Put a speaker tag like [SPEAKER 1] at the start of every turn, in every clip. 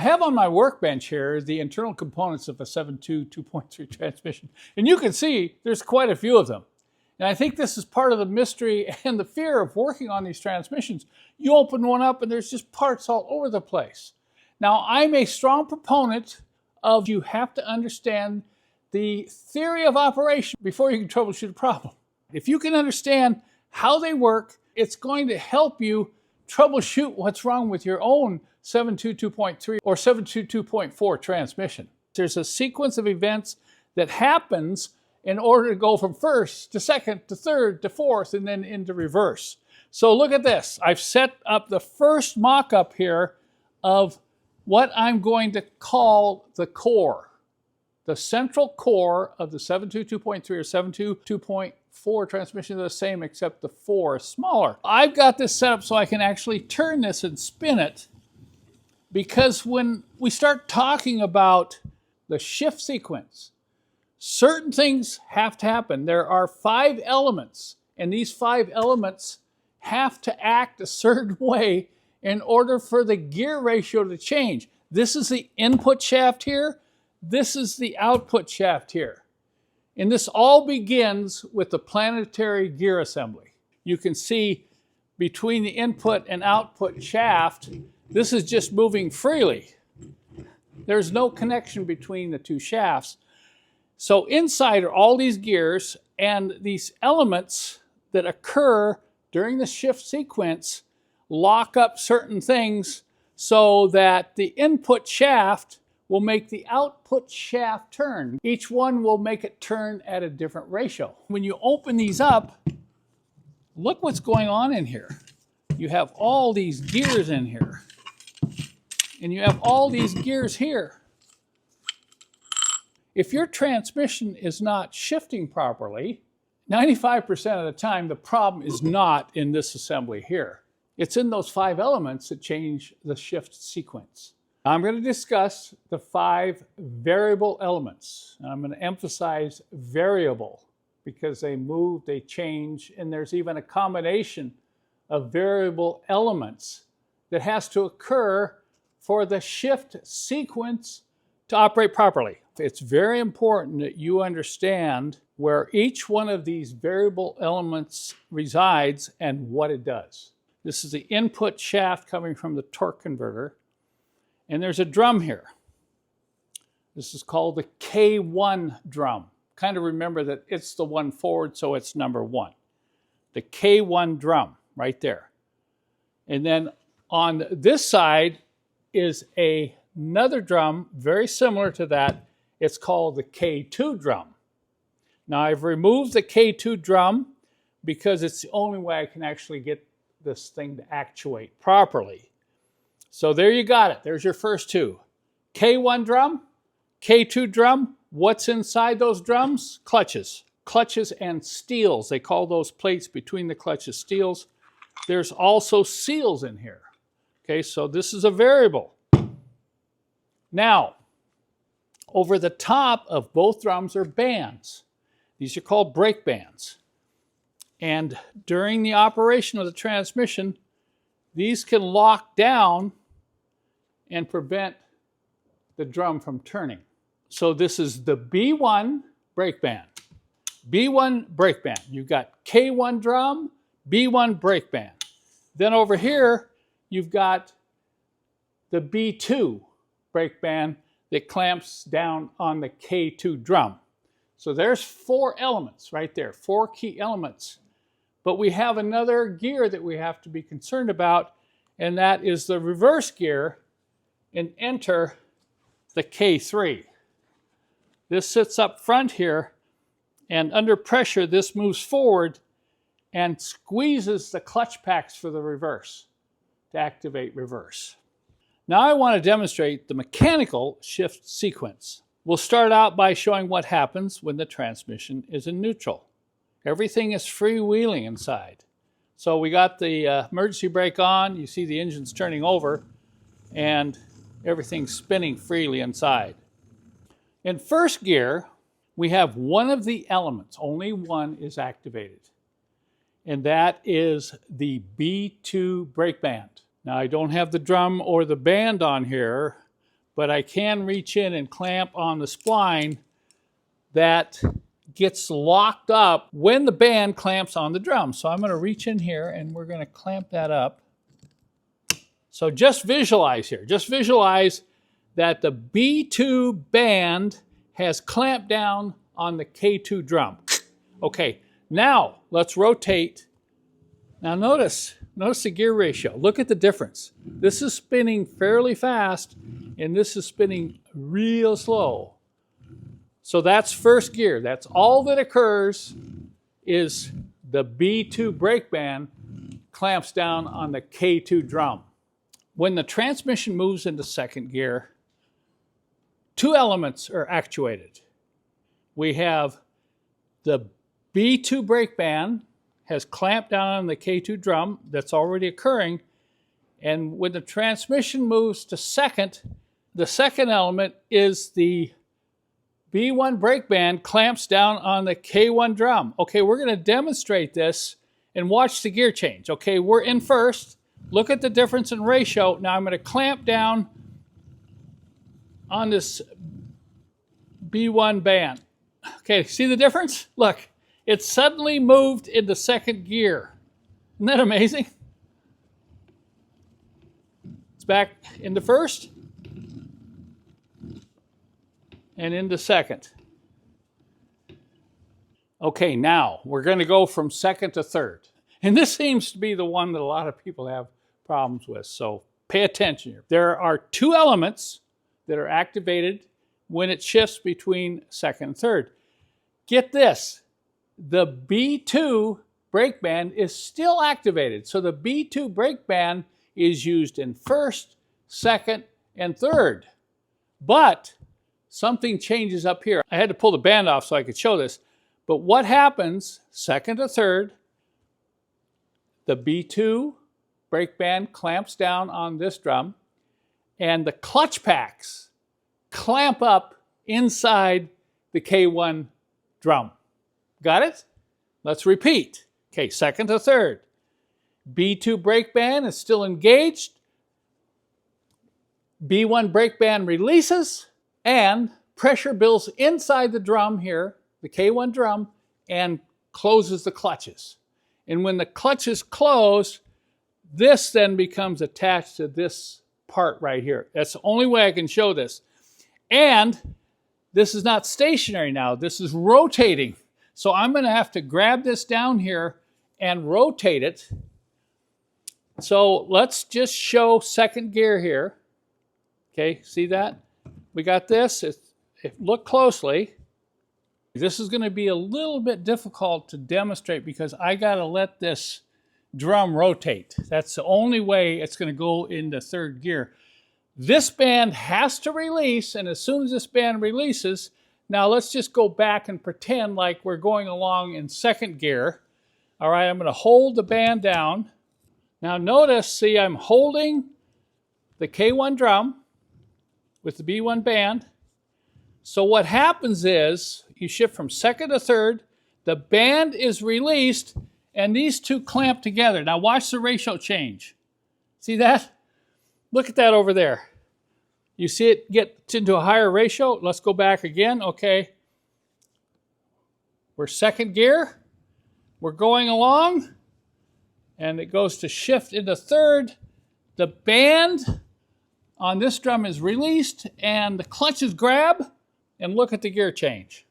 [SPEAKER 1] have on my workbench here the internal components of a 7.2 2.3 transmission. And you can see there's quite a few of them. And I think this is part of the mystery and the fear of working on these transmissions. You open one up and there's just parts all over the place. Now, I'm a strong proponent of you have to understand the theory of operation before you can troubleshoot a problem. If you can understand how they work, it's going to help you troubleshoot what's wrong with your own 7.2 2.3 or 7.2 2.4 transmission. There's a sequence of events that happens in order to go from first to second to third to fourth and then into reverse. So look at this. I've set up the first mock-up here of what I'm going to call the core. The central core of the 7.2 2.3 or 7.2 2.4 transmission are the same, except the 4 is smaller. I've got this set up so I can actually turn this and spin it, because when we start talking about the shift sequence, certain things have to happen. There are 5 elements, and these 5 elements have to act a certain way in order for the gear ratio to change. This is the input shaft here. This is the output shaft here. And this all begins with the planetary gear assembly. You can see between the input and output shaft, this is just moving freely. There's no connection between the two shafts. So inside are all these gears, and these elements that occur during the shift sequence lock up certain things so that the input shaft will make the output shaft turn. Each one will make it turn at a different ratio. When you open these up, look what's going on in here. You have all these gears in here, and you have all these gears here. If your transmission is not shifting properly, 95% of the time the problem is not in this assembly here. It's in those 5 elements that change the shift sequence. I'm going to discuss the 5 variable elements. And I'm going to emphasize variable because they move, they change, and there's even a combination of variable elements that has to occur for the shift sequence to operate properly. It's very important that you understand where each one of these variable elements resides and what it does. This is the input shaft coming from the torque converter. And there's a drum here. This is called the K1 drum. Kind of remember that it's the one forward, so it's number 1. The K1 drum right there. And then on this side is another drum very similar to that. It's called the K2 drum. Now I've removed the K2 drum because it's the only way I can actually get this thing to actuate properly. So there you got it. There's your first 2. K1 drum, K2 drum. What's inside those drums? Clutches. Clutches and steels. They call those plates between the clutches steels. There's also seals in here. Okay, so this is a variable. Now, over the top of both drums are bands. These are called brake bands. And during the operation of the transmission, these can lock down and prevent the drum from turning. So this is the B1 brake band. B1 brake band. You've got K1 drum, B1 brake band. Then over here, you've got the B2 brake band that clamps down on the K2 drum. So there's 4 elements right there, 4 key elements. But we have another gear that we have to be concerned about, and that is the reverse gear, and enter the K3. This sits up front here, and under pressure this moves forward and squeezes the clutch packs for the reverse to activate reverse. Now I want to demonstrate the mechanical shift sequence. We'll start out by showing what happens when the transmission is in neutral. Everything is freewheeling inside. So we got the emergency brake on, you see the engine's turning over, and everything's spinning freely inside. In first gear, we have one of the elements, only one is activated, and that is the B2 brake band. Now I don't have the drum or the band on here, but I can reach in and clamp on the spline that gets locked up when the band clamps on the drum. So I'm going to reach in here and we're going to clamp that up. So just visualize here. Just visualize that the B2 band has clamped down on the K2 drum. Okay, now let's rotate. Now notice the gear ratio. Look at the difference. This is spinning fairly fast and this is spinning real slow. So that's first gear. That's all that occurs is the B2 brake band clamps down on the K2 drum. When the transmission moves into second gear, two elements are actuated. We have the B2 brake band has clamped down on the K2 drum. That's already occurring. And when the transmission moves to second, the second element is the B1 brake band clamps down on the K1 drum. Okay, we're going to demonstrate this and watch the gear change. Okay, we're in first. Look at the difference in ratio. Now I'm going to clamp down on this B1 band. Okay, see the difference? Look, it suddenly moved into second gear. Isn't that amazing? It's back into first and into second. Okay, now we're going to go from second to third. And this seems to be the one that a lot of people have problems with. So pay attention here. There are two elements that are activated when it shifts between second and third. Get this. The B2 brake band is still activated. So the B2 brake band is used in first, second, and third. But something changes up here. I had to pull the band off so I could show this. But what happens second to third, the B2 brake band clamps down on this drum and the clutch packs clamp up inside the K1 drum. Got it? Let's repeat. Okay, second to third. B2 brake band is still engaged. B1 brake band releases and pressure builds inside the drum here, the K1 drum, and closes the clutches. And when the clutches close, this then becomes attached to this part right here. That's the only way I can show this. And this is not stationary now. This is rotating. So I'm going to have to grab this down here and rotate it. So let's just show second gear here. Okay, see that? We got this. Look closely. This is going to be a little bit difficult to demonstrate because I got to let this drum rotate. That's the only way it's going to go into third gear. This band has to release, and as soon as this band releases, now let's just go back and pretend like we're going along in second gear. All right, I'm going to hold the band down. Now notice, see, I'm holding the K1 drum with the B1 band. So what happens is you shift from second to third, the band is released, and these two clamp together. Now watch the ratio change. See that? Look at that over there. You see it get into a higher ratio? Let's go back again. Okay. We're second gear. We're going along. And it goes to shift into third. The band on this drum is released and the clutches grab. And look at the gear change.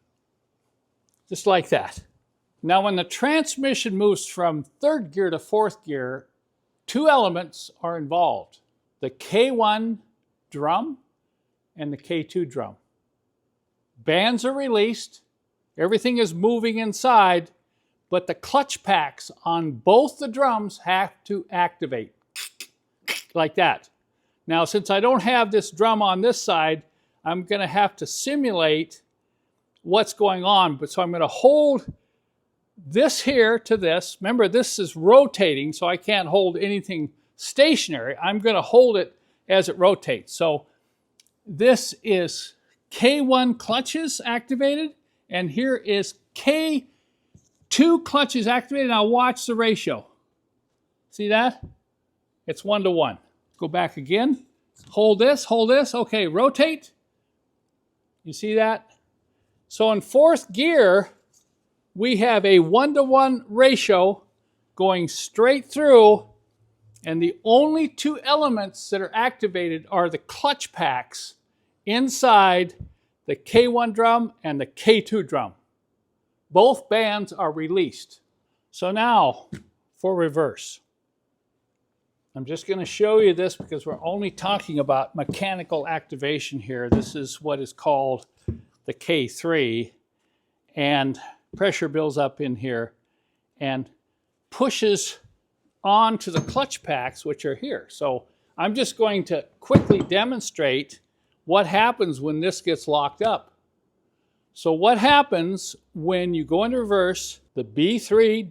[SPEAKER 1] Just like that. Now when the transmission moves from third gear to fourth gear, two elements are involved. The K1 drum and the K2 drum. Bands are released, everything is moving inside, but the clutch packs on both the drums have to activate, like that. Now since I don't have this drum on this side, I'm going to have to simulate what's going on. So I'm going to hold this here to this. Remember, this is rotating, so I can't hold anything stationary. I'm going to hold it as it rotates. So this is K1 clutches activated, and here is K2 clutches activated. Now watch the ratio. See that? It's 1 to 1. Go back again. Hold this, hold this. Okay, rotate. You see that? So in fourth gear, we have a 1-to-1 ratio going straight through, and the only two elements that are activated are the clutch packs inside the K1 drum and the K2 drum. Both bands are released. So now for reverse. I'm just going to show you this because we're only talking about mechanical activation here. This is what is called the K3, and pressure builds up in here and pushes onto the clutch packs, which are here. So I'm just going to quickly demonstrate what happens when this gets locked up. So what happens when you go into reverse, the B3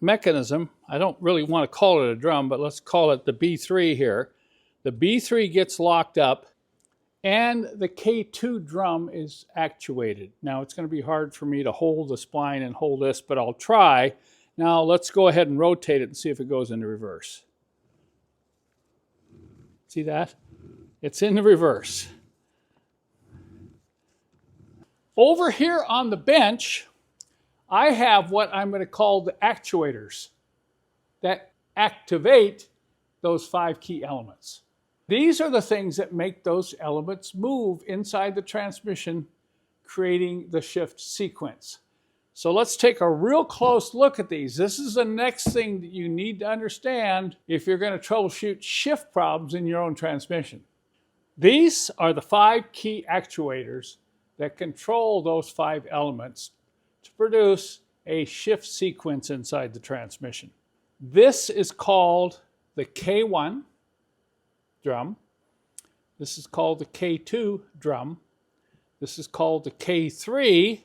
[SPEAKER 1] mechanism, I don't really want to call it a drum, but let's call it the B3 here. The B3 gets locked up and the K2 drum is actuated. Now it's going to be hard for me to hold the spline and hold this, but I'll try. Now let's go ahead and rotate it and see if it goes into reverse. See that? It's in the reverse. Over here on the bench, I have what I'm going to call the actuators that activate those 5 key elements. These are the things that make those elements move inside the transmission, creating the shift sequence. So let's take a real close look at these. This is the next thing that you need to understand if you're going to troubleshoot shift problems in your own transmission. These are the 5 key actuators that control those 5 elements to produce a shift sequence inside the transmission. This is called the K1 drum. This is called the K2 drum. This is called the K3.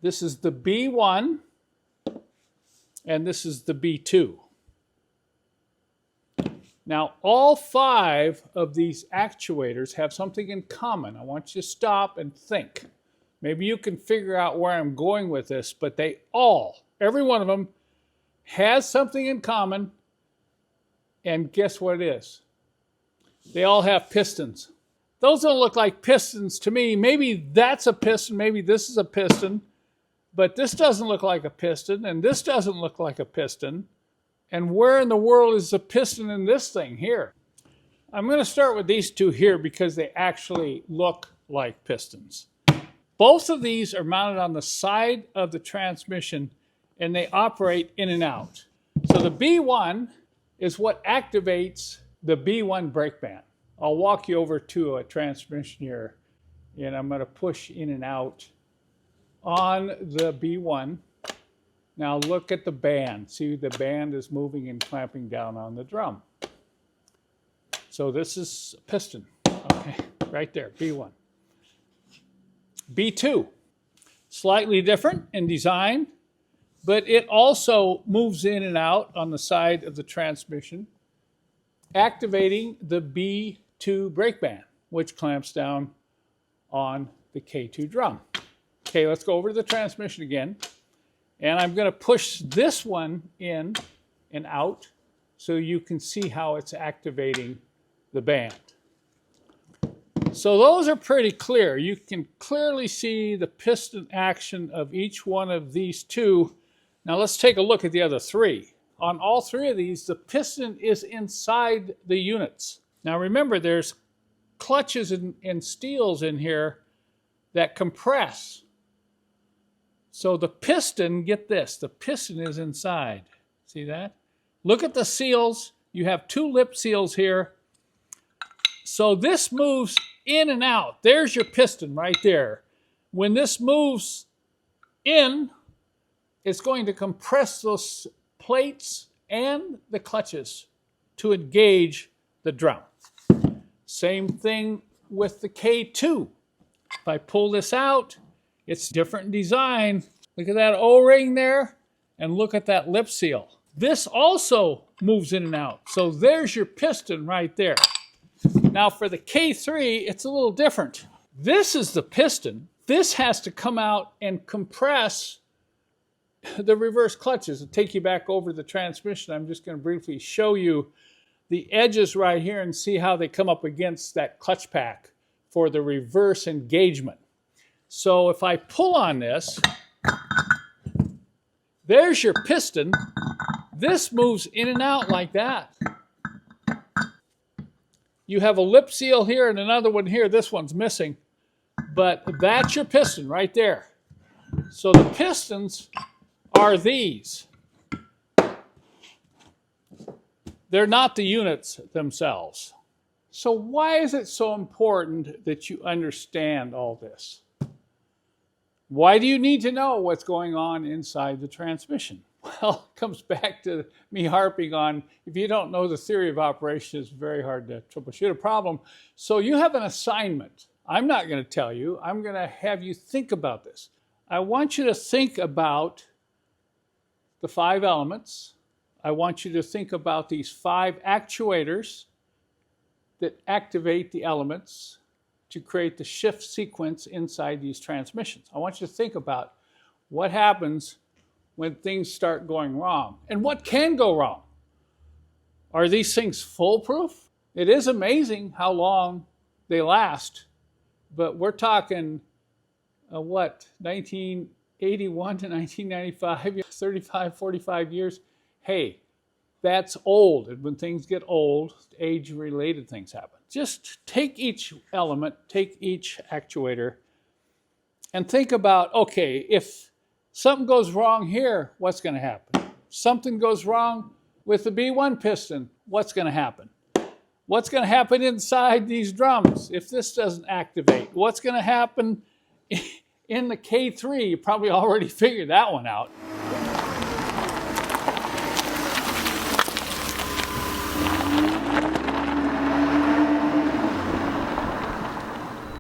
[SPEAKER 1] This is the B1, and this is the B2. Now, all 5 of these actuators have something in common. I want you to stop and think. Maybe you can figure out where I'm going with this, but they all, every one of them, has something in common, and guess what it is? They all have pistons. Those don't look like pistons to me. Maybe that's a piston, maybe this is a piston, but this doesn't look like a piston, and this doesn't look like a piston. And where in the world is the piston in this thing here? I'm going to start with these 2 here because they actually look like pistons. Both of these are mounted on the side of the transmission and they operate in and out. So the B1 is what activates the B1 brake band. I'll walk you over to a transmission here and I'm going to push in and out on the B1. Now look at the band. See, the band is moving and clamping down on the drum. So this is a piston, okay, right there, B1. B2, slightly different in design, but it also moves in and out on the side of the transmission, activating the B2 brake band, which clamps down on the K2 drum. Okay, let's go over to the transmission again. And I'm going to push this one in and out so you can see how it's activating the band. So those are pretty clear. You can clearly see the piston action of each one of these 2. Now let's take a look at the other 3. On all 3 of these, the piston is inside the units. Now remember, there's clutches and steels in here that compress. So the piston, get this, the piston is inside. See that? Look at the seals. You have 2 lip seals here. So this moves in and out. There's your piston right there. When this moves in, it's going to compress those plates and the clutches to engage the drum. Same thing with the K2. If I pull this out, it's different in design. Look at that O-ring there, and look at that lip seal. This also moves in and out. So there's your piston right there. Now for the K3, it's a little different. This is the piston. This has to come out and compress the reverse clutches. I'll take you back over the transmission. I'm just going to briefly show you the edges right here and see how they come up against that clutch pack for the reverse engagement. So if I pull on this, there's your piston. This moves in and out like that. You have a lip seal here and another one here. This one's missing. But that's your piston right there. So the pistons are these. They're not the units themselves. So why is it so important that you understand all this? Why do you need to know what's going on inside the transmission? Well, it comes back to me harping on, if you don't know the theory of operation, it's very hard to troubleshoot a problem. So you have an assignment. I'm not going to tell you. I'm going to have you think about this. I want you to think about the 5 elements. I want you to think about these 5 actuators that activate the elements to create the shift sequence inside these transmissions. I want you to think about what happens when things start going wrong and what can go wrong. Are these things foolproof? It is amazing how long they last, but we're talking 1981 to 1995, 35, 45 years. Hey, that's old. And when things get old, age-related things happen. Just take each element, take each actuator, and think about, okay, if something goes wrong here, what's going to happen? Something goes wrong with the B1 piston, what's going to happen? What's going to happen inside these drums if this doesn't activate? What's going to happen in the K3? You probably already figured that one out.